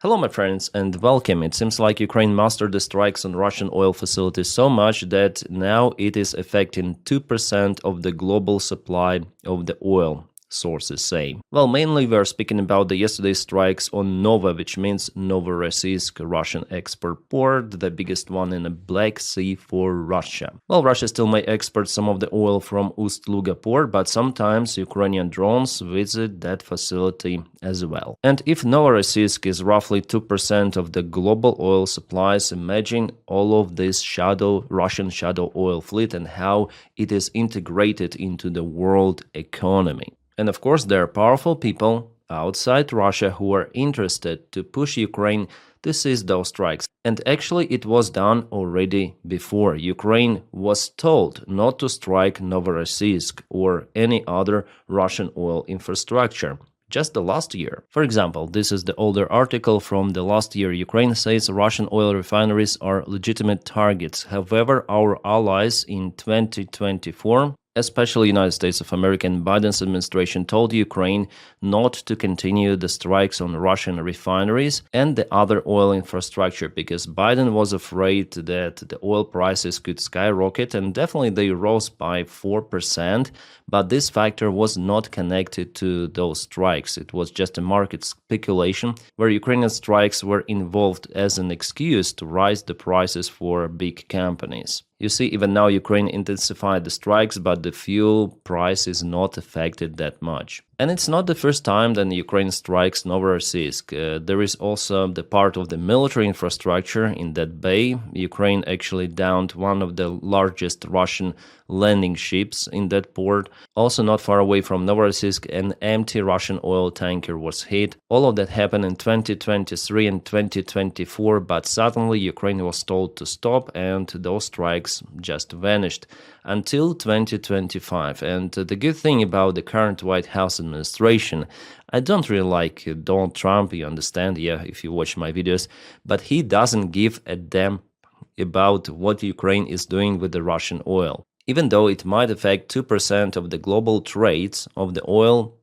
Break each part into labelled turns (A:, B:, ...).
A: Hello, my friends, and welcome. It seems like Ukraine mastered the strikes on Russian oil facilities so much that now it is affecting 2% of the global supply of the oil, sources say. Well, mainly we are speaking about the yesterday's strikes on Nova, which means Novorossiysk, Russian export port, the biggest one in the Black Sea for Russia. Well, Russia still may export some of the oil from Ust-Luga port, but sometimes Ukrainian drones visit that facility as well. And if Novorossiysk is roughly 2% of the global oil supplies, imagine all of this Russian shadow oil fleet and how it is integrated into the world economy. And of course, there are powerful people outside Russia who are interested to push Ukraine to cease those strikes. And actually, it was done already before. Ukraine was told not to strike Novorossiysk or any other Russian oil infrastructure. Just the last year. For example, this is the older article from the last year. Ukraine says Russian oil refineries are legitimate targets. However, our allies in 2024, especially United States of America and Biden's administration, told Ukraine not to continue the strikes on Russian refineries and the other oil infrastructure because Biden was afraid that the oil prices could skyrocket, and definitely they rose by 4%, but this factor was not connected to those strikes. It was just a market speculation where Ukrainian strikes were involved as an excuse to rise the prices for big companies. You see, even now Ukraine intensified the strikes, but the fuel price is not affected that much. And it's not the first time that Ukraine strikes Novorossiysk. There is also the part of the military infrastructure in that bay. Ukraine actually downed one of the largest Russian landing ships in that port. Also not far away from Novorossiysk, an empty Russian oil tanker was hit. All of that happened in 2023 and 2024, but suddenly Ukraine was told to stop and those strikes just vanished until 2025. And the good thing about the current White House administration, I don't really like Donald Trump, you understand, if you watch my videos, but he doesn't give a damn about what Ukraine is doing with the Russian oil. Even though it might affect 2% of the global trades of the oil,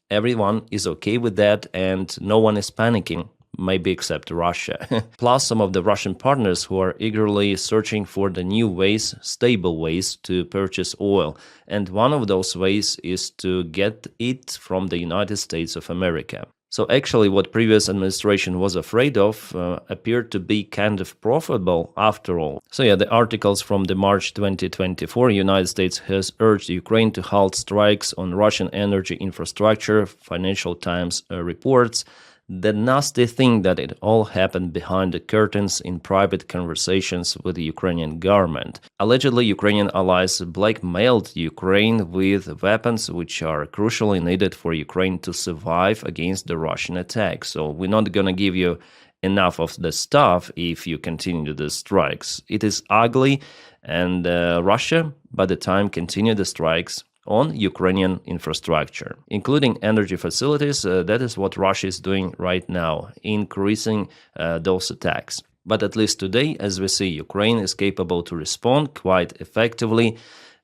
A: everyone is okay with that and no one is panicking. Maybe except Russia. Plus some of the Russian partners who are eagerly searching for the new ways, stable ways to purchase oil. And one of those ways is to get it from the United States of America. So actually what previous administration was afraid of appeared to be kind of profitable after all. So the articles from the March 2024, United States has urged Ukraine to halt strikes on Russian energy infrastructure, Financial Times reports. The nasty thing that it all happened behind the curtains in private conversations with the Ukrainian government. Allegedly, Ukrainian allies blackmailed Ukraine with weapons which are crucially needed for Ukraine to survive against the Russian attack. So we're not gonna give you enough of the stuff if you continue the strikes. It is ugly, and Russia, by the time, continued the strikes on Ukrainian infrastructure, including energy facilities. That is what Russia is doing right now, increasing those attacks. But at least today, as we see, Ukraine is capable to respond quite effectively,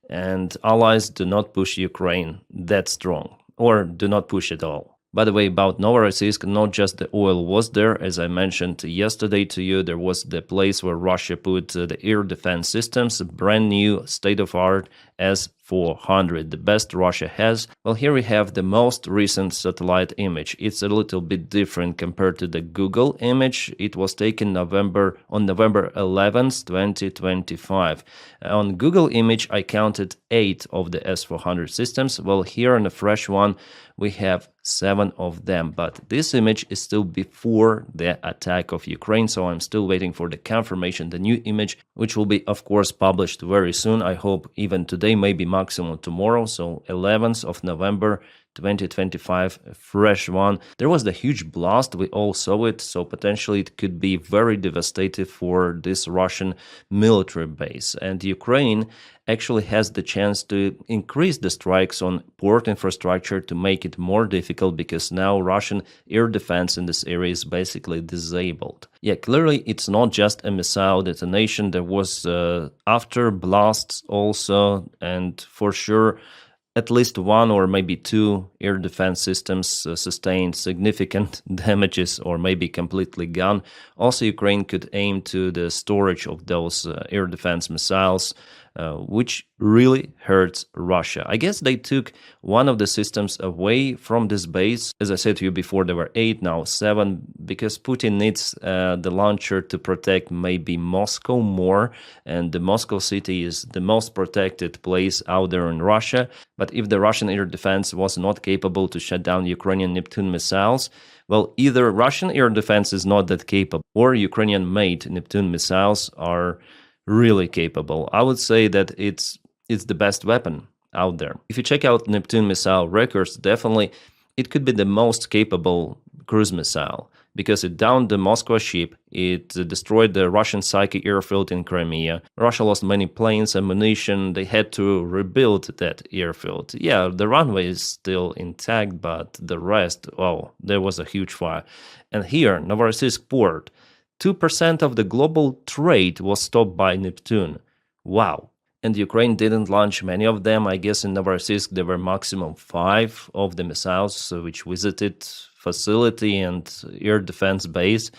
A: and allies do not push Ukraine that strong, or do not push at all. By the way, about Novorossiysk, not just the oil was there. As I mentioned yesterday to you, there was the place where Russia put the air defense systems, brand new, state-of-art S-400, the best Russia has. Well, here we have the most recent satellite image. It's a little bit different compared to the Google image. It was taken on November 11th, 2025. On Google image, I counted 8 of the S-400 systems. Well, here on the fresh one, we have 7 of them, but this image is still before the attack of Ukraine, so I'm still waiting for the confirmation, the new image, which will be, of course, published very soon. I hope even today, maybe maximum tomorrow, so 11th of November 2025, a fresh one. There was the huge blast, we all saw it, so potentially it could be very devastating for this Russian military base. And Ukraine actually has the chance to increase the strikes on port infrastructure to make it more difficult, because now Russian air defense in this area is basically disabled. Clearly it's not just a missile detonation. There was after blasts also, and for sure At least one or maybe two air defense systems sustained significant damages or maybe completely gone. Also, Ukraine could aim to the storage of those air defense missiles, which really hurts Russia. I guess they took one of the systems away from this base. As I said to you before, there were 8, now 7, because Putin needs the launcher to protect maybe Moscow more, and the Moscow city is the most protected place out there in Russia. But if the Russian air defense was not capable to shut down Ukrainian Neptune missiles, well, either Russian air defense is not that capable, or Ukrainian-made Neptune missiles are really capable. I would say that it's the best weapon out there. If you check out Neptune missile records, definitely it could be the most capable cruise missile because it downed the Moscow ship, it destroyed the Russian Psyche airfield in Crimea. Russia lost many planes, ammunition, they had to rebuild that airfield. Yeah, the runway is still intact, but the rest, oh, there was a huge fire. And here, Novorossiysk port, 2% of the global trade was stopped by Neptune. Wow. And Ukraine didn't launch many of them. I guess in Novorossiysk there were maximum 5 of the missiles which visited facility and air defense base.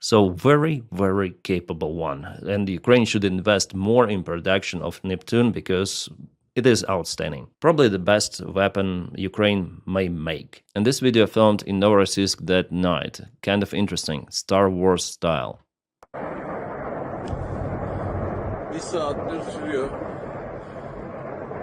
A: So very, very capable one. And Ukraine should invest more in production of Neptune because it is outstanding. Probably the best weapon Ukraine may make. And this video filmed in Novorossiysk that night. Kind of interesting, Star Wars style.
B: Bir saattir sürüyor.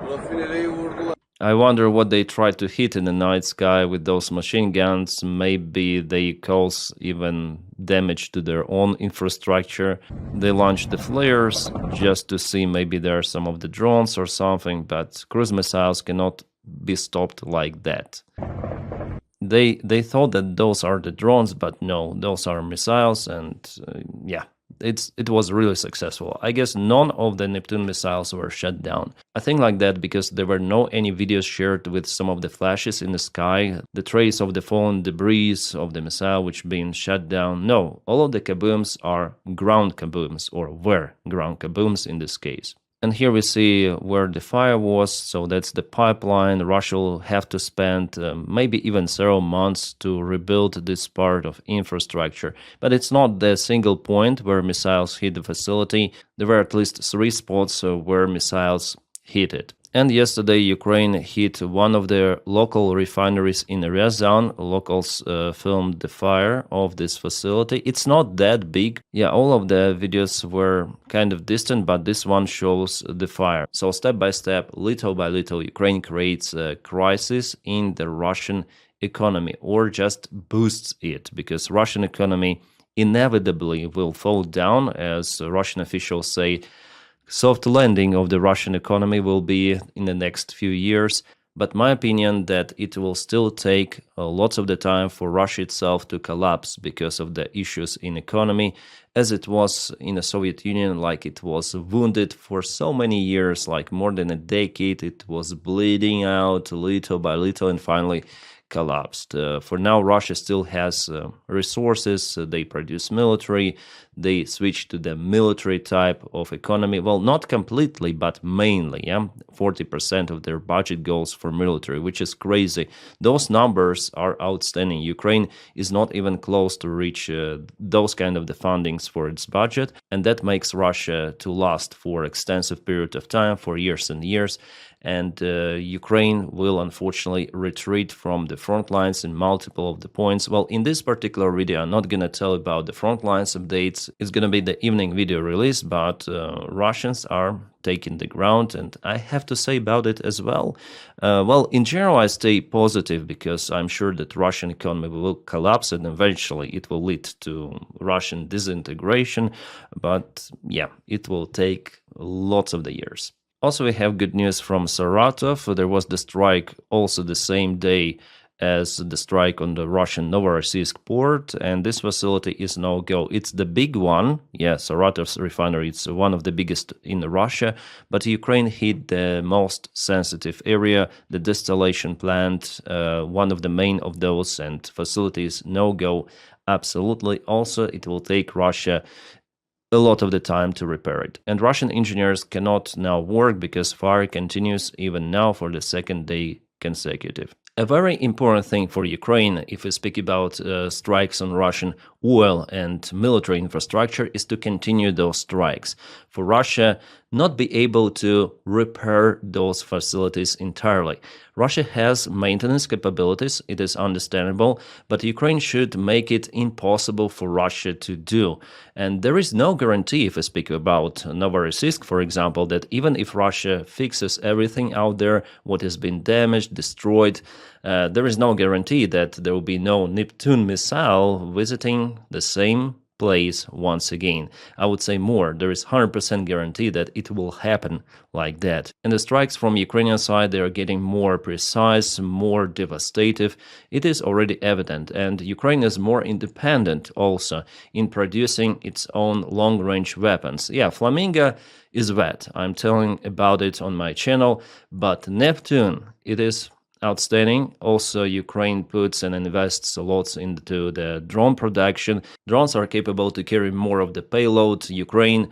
B: Rafinereyi vurdular.
A: I wonder what they tried to hit in the night sky with those machine guns. Maybe they cause even damage to their own infrastructure. They launched the flares just to see maybe there are some of the drones or something, but cruise missiles cannot be stopped like that. They thought that those are the drones, but no, those are missiles, and yeah. It was really successful. I guess none of the Neptune missiles were shut down. I think like that because there were no any videos shared with some of the flashes in the sky, the trace of the fallen debris of the missile which been shut down. No, all of the kabooms are ground kabooms, or were ground kabooms in this case. And here we see where the fire was, so that's the pipeline. Russia will have to spend maybe even several months to rebuild this part of infrastructure. But it's not the single point where missiles hit the facility. There were at least 3 spots where missiles hit it. And yesterday, Ukraine hit one of their local refineries in Ruzzia. Locals filmed the fire of this facility. It's not that big. Yeah, all of the videos were kind of distant, but this one shows the fire. So step by step, little by little, Ukraine creates a crisis in the Russian economy, or just boosts it, because Russian economy inevitably will fall down, as Russian officials say. Soft landing of the Russian economy will be in the next few years, but my opinion that it will still take lots of the time for Russia itself to collapse because of the issues in economy, as it was in the Soviet Union. Like, it was wounded for so many years, like more than a decade. It was bleeding out little by little and finally collapsed. For now, Russia still has resources. They produce military. They switch to the military type of economy. Well, not completely, but mainly. Yeah, 40% of their budget goes for military, which is crazy. Those numbers are outstanding. Ukraine is not even close to reach those kind of the fundings for its budget, and that makes Russia to last for extensive period of time, for years and years. And Ukraine will unfortunately retreat from the front lines in multiple of the points. Well, in this particular video, I'm not going to tell about the front lines updates. It's going to be the evening video release, but Russians are taking the ground, and I have to say about it as well. Well, in general, I stay positive because I'm sure that Russian economy will collapse and eventually it will lead to Russian disintegration. But yeah, it will take lots of the years. Also, we have good news from Saratov. There was the strike also the same day as the strike on the Russian Novorossiysk port, and this facility is no go. It's the big one. Yeah, Saratov's refinery, it's one of the biggest in Russia, but Ukraine hit the most sensitive area, the distillation plant, one of the main of those, and facilities no go absolutely. Also, it will take Russia a lot of the time to repair it. And Russian engineers cannot now work because fire continues even now for the second day consecutive. A very important thing for Ukraine, if we speak about strikes on Russian oil and military infrastructure, is to continue those strikes. For Russia not be able to repair those facilities entirely. Russia has maintenance capabilities, it is understandable, but Ukraine should make it impossible for Russia to do. And there is no guarantee, if we speak about Novorossiysk, for example, that even if Russia fixes everything out there, what has been damaged, destroyed, there is no guarantee that there will be no Neptune missile visiting the same place once again. I would say more. There is 100% guarantee that it will happen like that. And the strikes from Ukrainian side, they are getting more precise, more devastative. It is already evident. And Ukraine is more independent also in producing its own long-range weapons. Yeah, Flamingo is wet. I'm telling about it on my channel. But Neptune, it is outstanding. Also, Ukraine puts and invests a lot into the drone production. Drones are capable to carry more of the payload. Ukraine,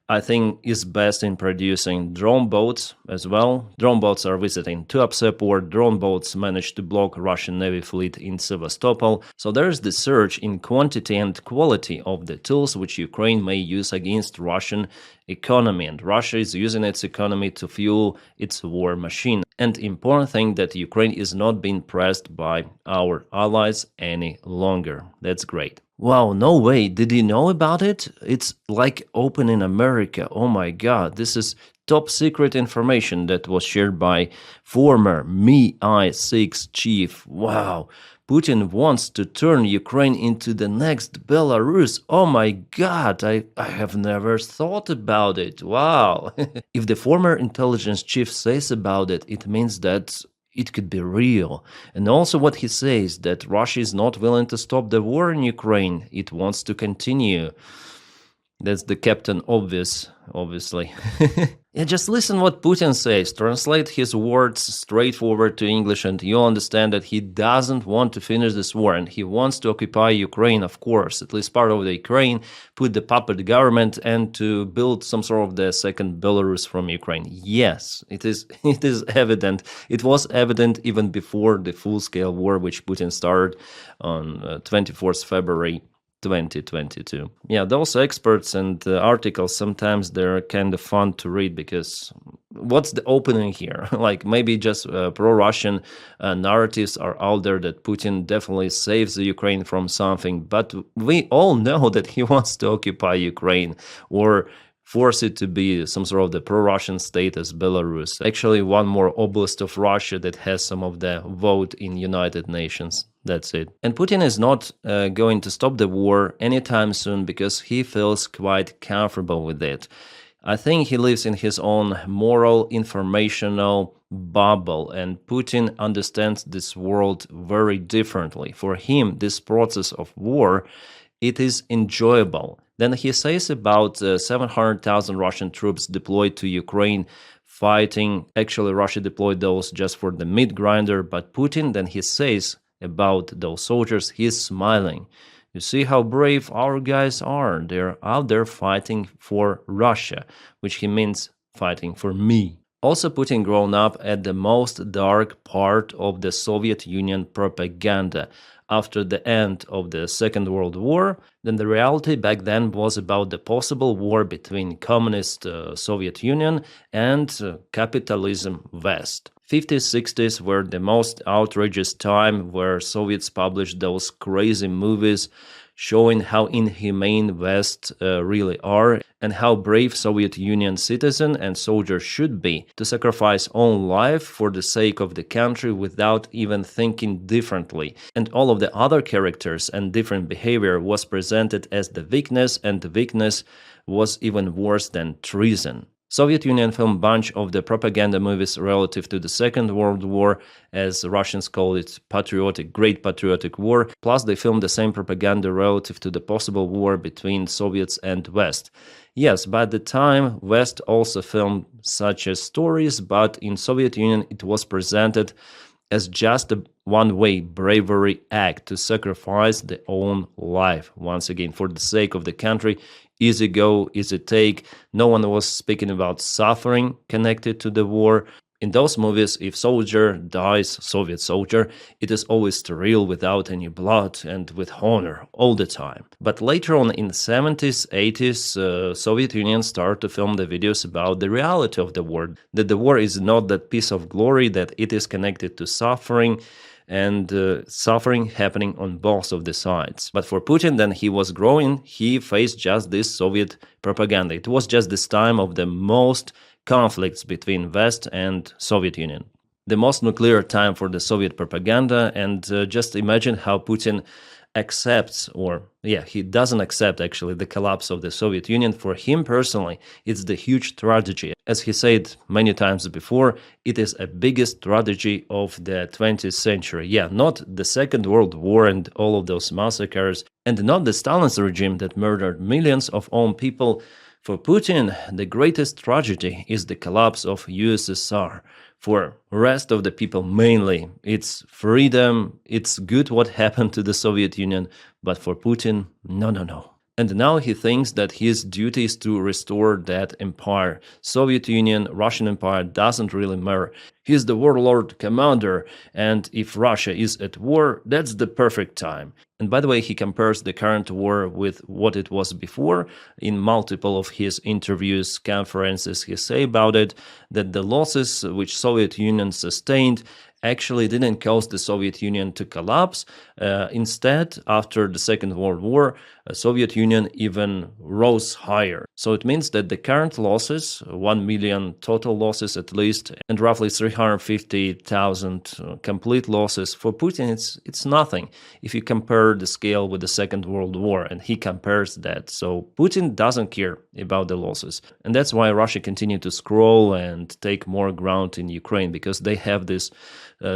A: I think, is best in producing drone boats as well. Drone boats are visiting Tuapse port. Drone boats managed to block Russian Navy fleet in Sevastopol. So there is the surge in quantity and quality of the tools which Ukraine may use against Russian economy, and Russia is using its economy to fuel its war machine. And important thing that Ukraine is not being pressed by our allies any longer. That's great. Wow, no way. Did you know about it? It's like open in America. Oh my God, this is top secret information that was shared by former MI6 chief. Wow. Putin wants to turn Ukraine into the next Belarus. Oh my God, I have never thought about it. Wow. If the former intelligence chief says about it, it means that it could be real. And also what he says, that Russia is not willing to stop the war in Ukraine. It wants to continue. That's the Captain Obvious, obviously. Yeah, just listen what Putin says. Translate his words straightforward to English and you'll understand that he doesn't want to finish this war and he wants to occupy Ukraine, of course, at least part of the Ukraine, put the puppet government and to build some sort of the second Belarus from Ukraine. Yes, it is evident. It was evident even before the full-scale war which Putin started on 24th February 2022. Yeah, those experts and articles, sometimes they're kind of fun to read because what's the opening here? Like maybe just pro-Russian narratives are out there that Putin definitely saves the Ukraine from something, but we all know that he wants to occupy Ukraine or force it to be some sort of the pro-Russian state as Belarus. Actually, one more oblast of Russia that has some of the vote in United Nations. That's it. And Putin is not going to stop the war anytime soon because he feels quite comfortable with it. I think he lives in his own moral, informational bubble, and Putin understands this world very differently. For him, this process of war, it is enjoyable. Then he says about 700,000 Russian troops deployed to Ukraine fighting. Actually, Russia deployed those just for the meat grinder, but Putin, then he says about those soldiers, he's smiling. You see how brave our guys are. They're out there fighting for Russia, which he means fighting for me. Also, Putin grown up at the most dark part of the Soviet Union propaganda. After the end of the Second World War, then the reality back then was about the possible war between communist Soviet Union and capitalism West. 50s, 60s were the most outrageous time where Soviets published those crazy movies showing how inhumane West really are and how brave Soviet Union citizen and soldier should be to sacrifice own life for the sake of the country without even thinking differently. And all of the other characters and different behavior was presented as the weakness, and the weakness was even worse than treason. Soviet Union filmed a bunch of the propaganda movies relative to the Second World War, as Russians call it, Great Patriotic War, plus they filmed the same propaganda relative to the possible war between Soviets and West. Yes, by the time, West also filmed such as stories, but in Soviet Union it was presented as just one-way bravery act to sacrifice their own life once again for the sake of the country. Easy go, easy take. No one was speaking about suffering connected to the war. In those movies, if soldier dies, Soviet soldier, it is always sterile without any blood and with honor all the time. But later on in the 70s, 80s, Soviet Union started to film the videos about the reality of the war, that the war is not that piece of glory, that it is connected to suffering, and suffering happening on both of the sides. But for Putin, then he was growing, he faced just this Soviet propaganda. It was just this time of the most conflicts between West and Soviet Union. The most nuclear time for the Soviet propaganda, and just imagine how Putin accepts, or he doesn't accept actually the collapse of the Soviet Union. For him personally, it's the huge tragedy. As he said many times before, it is a biggest tragedy of the 20th century. Not the Second World War and all of those massacres, and not the Stalin's regime that murdered millions of own people. For Putin, the greatest tragedy is the collapse of USSR. For rest of the people, mainly, it's freedom, it's good what happened to the Soviet Union, but for Putin, no. And now he thinks that his duty is to restore that empire. Soviet Union, Russian Empire doesn't really matter. He's the warlord commander, and if Russia is at war, that's the perfect time. And by the way, he compares the current war with what it was before. In multiple of his interviews, conferences, he say about it that the losses which Soviet Union sustained actually didn't cause the Soviet Union to collapse. Instead, after the Second World War, Soviet Union even rose higher. So it means that the current losses, 1 million total losses at least, and roughly 350,000 complete losses, for Putin it's nothing if you compare the scale with the Second World War, and he compares that. So Putin doesn't care about the losses. And that's why Russia continued to scroll and take more ground in Ukraine, because they have this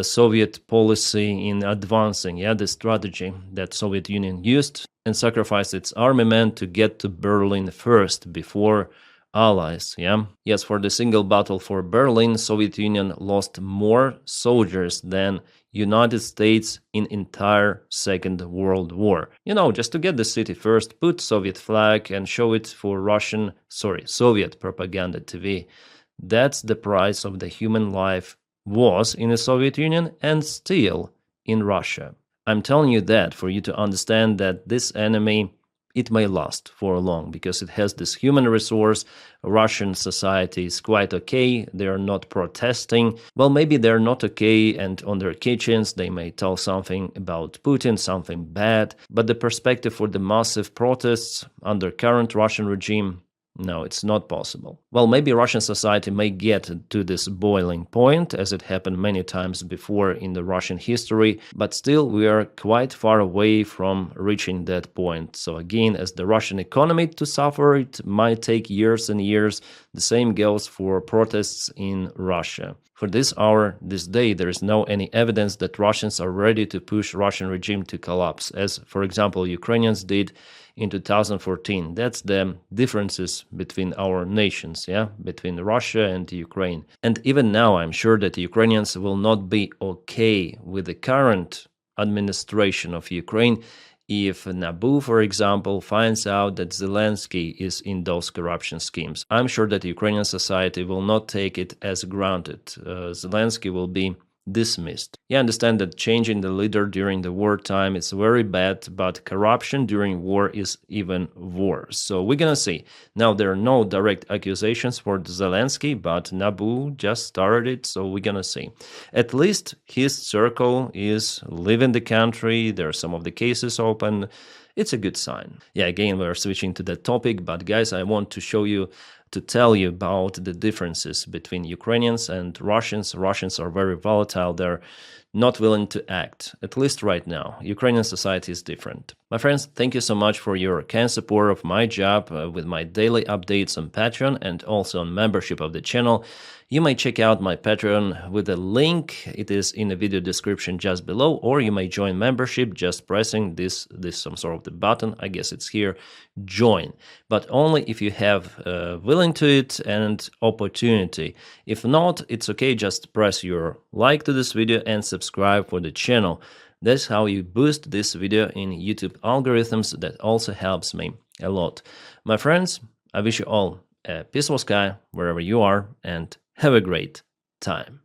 A: Soviet policy in advancing, the strategy that Soviet Union used and sacrificed its armament to get to Berlin first before allies, Yes, for the single battle for Berlin, Soviet Union lost more soldiers than United States in entire Second World War. Just to get the city first, put Soviet flag and show it for Soviet propaganda TV. That's the price of the human life was in the Soviet Union and still in Russia. I'm telling you that for you to understand that this enemy, it may last for long because it has this human resource. Russian society is quite okay. They are not protesting. Well, maybe they're not okay, and on their kitchens they may tell something about Putin, something bad. But the perspective for the massive protests under current Russian regime, no, it's not possible. Well, maybe Russian society may get to this boiling point, as it happened many times before in the Russian history, but still we are quite far away from reaching that point. So again, as the Russian economy to suffer, it might take years and years. The same goes for protests in Russia. For this hour, this day, there is no any evidence that Russians are ready to push Russian regime to collapse, as, for example, Ukrainians did in 2014. That's the differences between our nations, between Russia and Ukraine. And even now, I'm sure that Ukrainians will not be okay with the current administration of Ukraine if NABU, for example, finds out that Zelensky is in those corruption schemes. I'm sure that Ukrainian society will not take it as granted. Zelensky will be dismissed. I understand that changing the leader during the wartime is very bad, but corruption during war is even worse. So we're gonna see. Now, there are no direct accusations for Zelensky, but NABU just started it, so we're gonna see. At least his circle is leaving the country. There are some of the cases open. It's a good sign. Again, we're switching to that topic, but guys, I want to tell you about the differences between Ukrainians and Russians. Russians are very volatile. They're not willing to act, at least right now. Ukrainian society is different. My friends, thank you so much for your kind support of my job with my daily updates on Patreon and also on membership of the channel. You may check out my Patreon with a link. It is in the video description just below, or you may join membership just pressing this some sort of the button. I guess it's here, join. But only if you have willing into it and opportunity. If not, it's okay, just press your like to this video and subscribe for the channel. That's how you boost this video in YouTube algorithms. That also helps me a lot. My friends, I wish you all a peaceful sky wherever you are and have a great time.